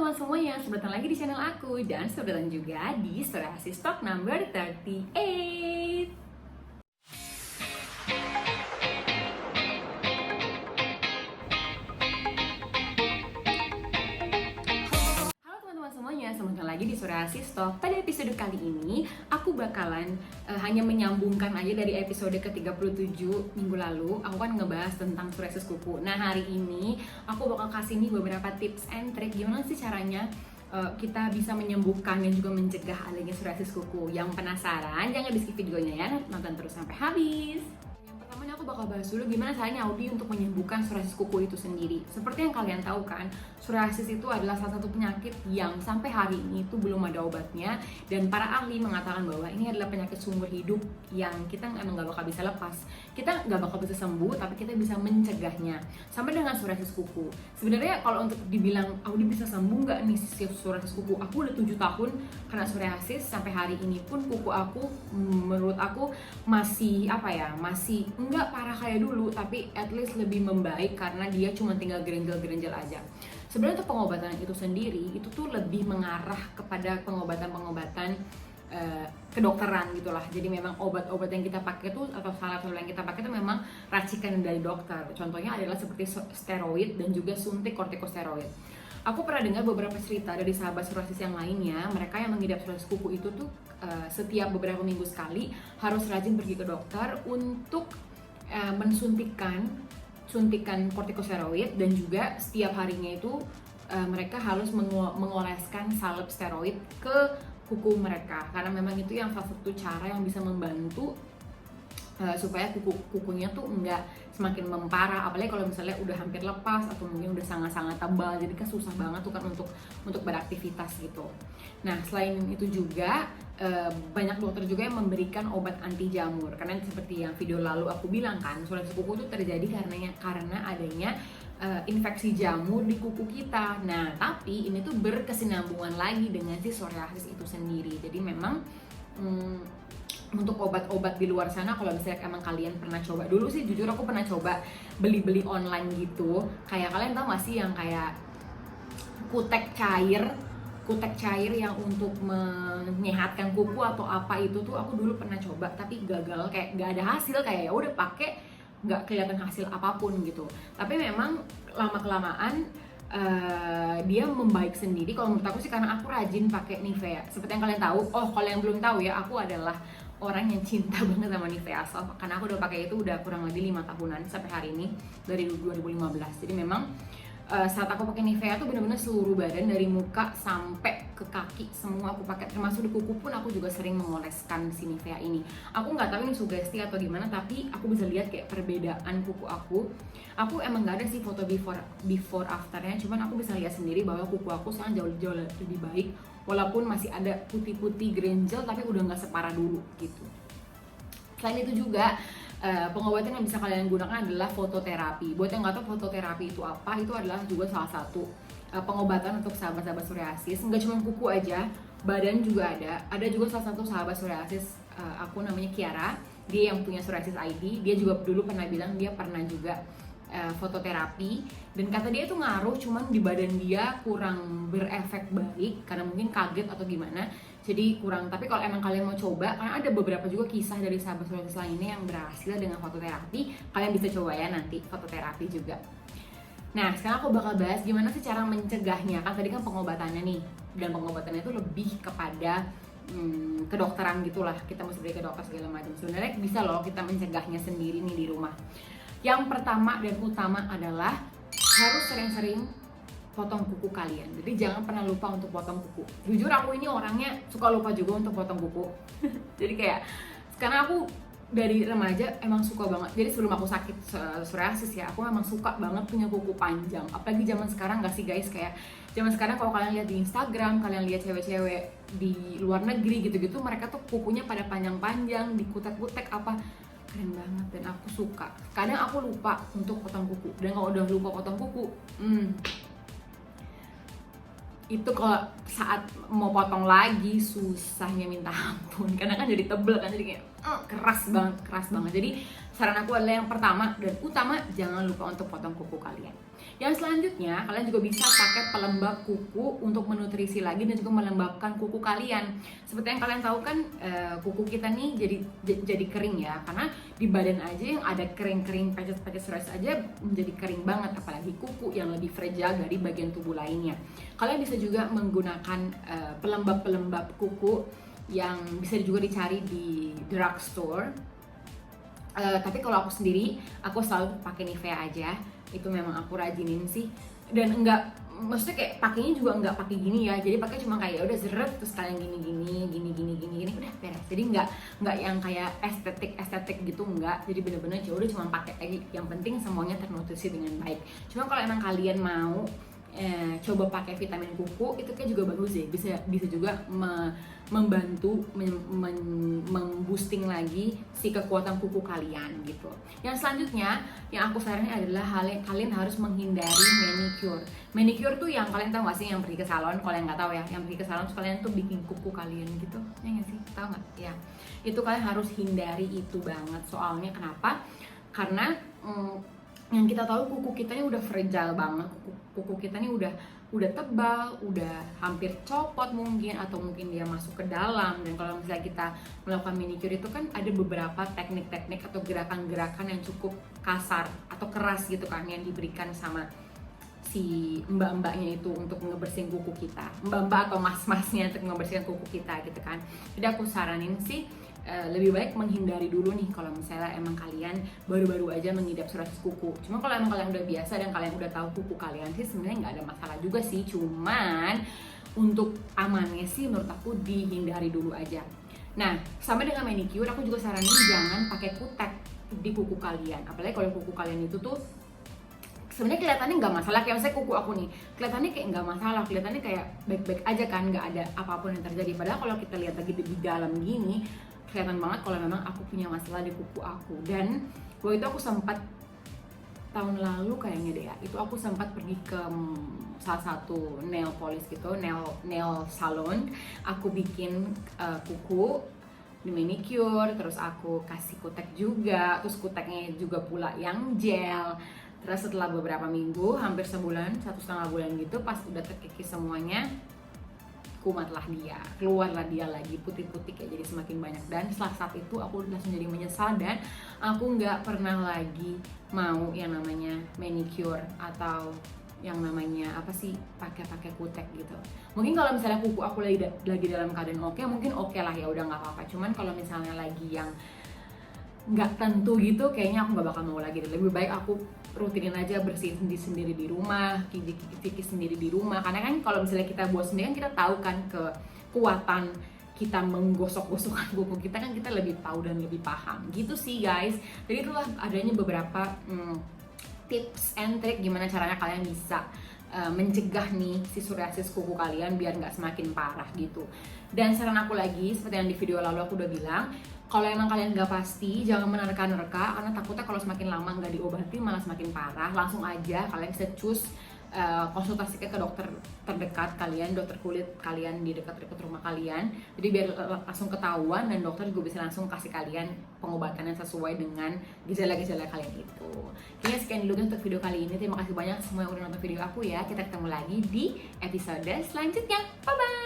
teman-teman semuanya, selamat datang lagi di channel aku dan selamat datang juga di Psoriasis Talk number 38. Halo teman-teman semuanya, selamat datang lagi di Psoriasis Talk. Pada episode kali ini, aku bakalan hanya menyambungkan aja dari episode ke-37 minggu lalu. Aku kan ngebahas tentang psoriasis kuku. Nah, hari ini aku bakal kasih nih beberapa tips and trick gimana sih caranya kita bisa menyembuhkan dan juga mencegah adanya psoriasis kuku. Yang penasaran, jangan di skip videonya ya, nonton terus sampai habis. Yang pertama aku bakal bahas dulu gimana caranya Audi untuk menyembuhkan psoriasis kuku itu sendiri. Seperti yang kalian tahu kan, psoriasis itu adalah salah satu penyakit yang sampai hari ini itu belum ada obatnya, dan para ahli mengatakan bahwa ini adalah penyakit seumur hidup yang kita emang gak bakal bisa lepas. Kita gak bakal bisa sembuh, tapi kita bisa mencegahnya. Sama dengan psoriasis kuku. Sebenarnya kalau untuk dibilang Audi bisa sembuh nggak nih psoriasis kuku, aku udah 7 tahun kena psoriasis, sampai hari ini pun kuku aku menurut aku masih masih nggak parah kayak dulu, tapi at least lebih membaik karena dia cuma tinggal gerenjel-gerenjel aja. Sebenarnya untuk pengobatan itu sendiri itu tuh lebih mengarah kepada pengobatan kedokteran gitulah. Jadi memang obat-obat yang kita pakai tuh atau salah-salah yang kita pakai itu memang racikan dari dokter. Contohnya adalah seperti steroid dan juga suntik kortikosteroid. Aku pernah dengar beberapa cerita dari sahabat psoriasis yang lainnya, mereka yang mengidap psoriasis kuku itu tuh setiap beberapa minggu sekali harus rajin pergi ke dokter untuk suntikan kortikosteroid, dan juga setiap harinya itu mereka harus mengoleskan salep steroid ke kuku mereka, karena memang itu yang salah satu cara yang bisa membantu supaya kukunya tuh enggak semakin memparah, apalagi kalau misalnya udah hampir lepas atau mungkin udah sangat-sangat tebal, jadi kan susah banget tuh kan untuk beraktivitas gitu. Nah, selain itu juga banyak dokter juga yang memberikan obat anti jamur, karena seperti yang video lalu aku bilang kan, psoriasis kuku itu terjadi karena adanya infeksi jamur di kuku kita. Nah, tapi ini tuh berkesinambungan lagi dengan si psoriasis itu sendiri. Jadi memang untuk obat-obat di luar sana, kalau misalnya emang kalian pernah coba, dulu sih jujur aku pernah coba beli-beli online gitu. Kayak kalian tau gak sih yang kayak kutek cair yang untuk menyehatkan kuku atau apa itu tuh, aku dulu pernah coba tapi gagal, kayak gak ada hasil, kayak ya udah pakai nggak kelihatan hasil apapun gitu. Tapi memang lama-kelamaan dia membaik sendiri kalau menurut aku sih, karena aku rajin pakai Nivea. Seperti yang kalian tahu, kalau yang belum tahu ya, aku adalah orang yang cinta banget sama Nivea Soft, karena aku udah pakai itu udah kurang lebih 5 tahunan sampai hari ini, dari 2015. Jadi memang saat aku pakai Nivea tuh benar-benar seluruh badan dari muka sampai ke kaki semua aku pakai, termasuk di kuku pun aku juga sering mengoleskan si Nivea ini. Aku nggak tahu ini sugesti atau gimana, tapi aku bisa lihat kayak perbedaan kuku aku. Aku emang nggak ada sih foto before afternya, cuman aku bisa lihat sendiri bahwa kuku aku sekarang jauh lebih baik, walaupun masih ada putih-putih gerenjel, tapi udah nggak separah dulu gitu. Selain itu juga pengobatan yang bisa kalian gunakan adalah fototerapi. Buat yang nggak tahu fototerapi itu apa, itu adalah juga salah satu pengobatan untuk sahabat-sahabat psoriasis. Nggak cuma kuku aja, badan juga ada. Ada juga salah satu sahabat psoriasis aku, namanya Kiara. Dia yang punya psoriasis ID. Dia juga dulu pernah bilang dia pernah juga fototerapi, dan kata dia itu ngaruh, cuman di badan dia kurang berefek baik karena mungkin kaget atau gimana, jadi kurang. Tapi kalau emang kalian mau coba, karena ada beberapa juga kisah dari sahabat psoriasis lainnya yang berhasil dengan fototerapi, kalian bisa coba ya nanti fototerapi juga. Nah, sekarang aku bakal bahas gimana sih cara mencegahnya. Kan tadi kan pengobatannya nih, dan pengobatannya itu lebih kepada kedokteran gitulah, kita mesti pergi ke dokter segala macam. Sebenarnya bisa loh kita mencegahnya sendiri nih di rumah. Yang pertama dan utama adalah harus sering-sering potong kuku kalian. Jadi jangan pernah lupa untuk potong kuku. Jujur aku ini orangnya suka lupa juga untuk potong kuku. Jadi kayak, karena aku dari remaja emang suka banget. Jadi sebelum aku sakit psoriasis ya, aku emang suka banget punya kuku panjang. Apalagi zaman sekarang gak sih guys, kayak zaman sekarang kalau kalian lihat di Instagram, kalian lihat cewek-cewek di luar negeri gitu-gitu, mereka tuh kukunya pada panjang-panjang, dikutek-kutek apa, keren banget dan aku suka. Kadang aku lupa untuk potong kuku, dan kalau udah lupa potong kuku, itu kalau saat mau potong lagi susahnya minta ampun, karena kan jadi tebel kan, jadi kayak keras banget. Jadi saran aku adalah yang pertama dan utama, jangan lupa untuk potong kuku kalian. Yang selanjutnya, kalian juga bisa pakai pelembab kuku untuk menutrisi lagi dan juga melembabkan kuku kalian. Seperti yang kalian tahu kan, kuku kita nih jadi kering ya, karena di badan aja yang ada kering-kering, pecet-pecet stress aja menjadi kering banget, apalagi kuku yang lebih fragile dari bagian tubuh lainnya. Kalian bisa juga menggunakan pelembab-pelembab kuku yang bisa juga dicari di drugstore. Tapi kalau aku sendiri, aku selalu pakai Nivea aja. Itu memang aku rajinin sih, dan maksudnya kayak pakainya juga enggak pakai gini ya, jadi pakai cuma kayak udah zeret terus kalian gini udah beres. Jadi enggak yang kayak estetik gitu, enggak. Jadi bener-bener udah cuma pakai aja, yang penting semuanya ternutrisi dengan baik. Cuma kalau emang kalian mau coba pakai vitamin kuku, itu kayak juga bagus sih, bisa juga membantu memboosting lagi si kekuatan kuku kalian gitu. Yang selanjutnya yang aku saranin adalah kalian harus menghindari manicure tuh yang kalian tahu gak sih, yang pergi ke salon. Kalau yang nggak tahu ya, yang pergi ke salon kalian tuh bikin kuku kalian gitu ya nggak sih, tahu nggak ya? Itu kalian harus hindari itu banget. Soalnya kenapa? Karena yang kita tahu kuku kita ini udah fragile banget, kuku kita ini udah tebal, udah hampir copot mungkin, atau mungkin dia masuk ke dalam. Dan kalau misalnya kita melakukan manicure itu kan ada beberapa teknik-teknik atau gerakan-gerakan yang cukup kasar atau keras gitu kan, yang diberikan sama si mbak-mbaknya itu untuk ngebersihin kuku kita, mbak-mbak atau mas-masnya untuk ngebersihin kuku kita gitu kan. Jadi aku saranin sih lebih baik menghindari dulu nih kalau misalnya emang kalian baru-baru aja mengidap psoriasis kuku. Cuma kalau emang kalian udah biasa dan kalian udah tahu kuku kalian sih sebenarnya nggak ada masalah juga sih. Cuman untuk amannya sih menurut aku dihindari dulu aja. Nah, sama dengan manicure, aku juga saranin jangan pakai kutek di kuku kalian. Apalagi kalau kuku kalian itu tuh sebenarnya kelihatannya nggak masalah, kayak misalnya kuku aku nih kelihatannya kayak nggak masalah, kelihatannya kayak baik-baik aja kan, nggak ada apapun yang terjadi. Padahal kalau kita lihat lagi di dalam gini, kelihatan banget kalau memang aku punya masalah di kuku aku. Dan waktu itu aku sempat tahun lalu kayaknya deh ya, itu aku sempat pergi ke salah satu nail polish gitu, nail salon. Aku bikin kuku di manicure, terus aku kasih kutek juga, terus kuteknya juga pula yang gel. Terus setelah beberapa minggu, hampir sebulan, 1,5 bulan gitu, pas udah terkikis semuanya, kumatlah dia, keluarlah dia lagi putih-putih kayak jadi semakin banyak. Dan setelah saat itu aku langsung jadi menyesal dan aku nggak pernah lagi mau yang namanya manicure atau yang namanya apa sih pakai kutek gitu. Mungkin kalau misalnya kuku aku lagi dalam keadaan oke, mungkin oke lah ya, udah nggak apa-apa. Cuman kalau misalnya lagi yang nggak tentu gitu, kayaknya aku nggak bakal mau lagi. Lebih baik aku rutinin aja, bersihin sendiri di rumah, kikis sendiri di rumah. Karena kan kalau misalnya kita buat sendiri kan kita tahu kan kekuatan kita menggosok-gosokkan kuku kita, kan kita lebih tahu dan lebih paham gitu sih guys. Jadi itulah adanya beberapa tips and trick gimana caranya kalian bisa mencegah nih si psoriasis kuku kalian biar nggak semakin parah gitu. Dan saran aku lagi, seperti yang di video lalu aku udah bilang, kalau emang kalian nggak pasti, jangan menerka-nerka, karena takutnya kalau semakin lama nggak diobati malah semakin parah. Langsung aja kalian bisa choose konsultasikan ke dokter terdekat kalian, dokter kulit kalian di dekat rumah kalian. Jadi biar langsung ketahuan dan dokter juga bisa langsung kasih kalian pengobatan yang sesuai dengan gejala-gejala kalian itu. Kayaknya sekian dulu untuk video kali ini. Terima kasih banyak semua yang udah nonton video aku ya. Kita ketemu lagi di episode selanjutnya. Bye bye.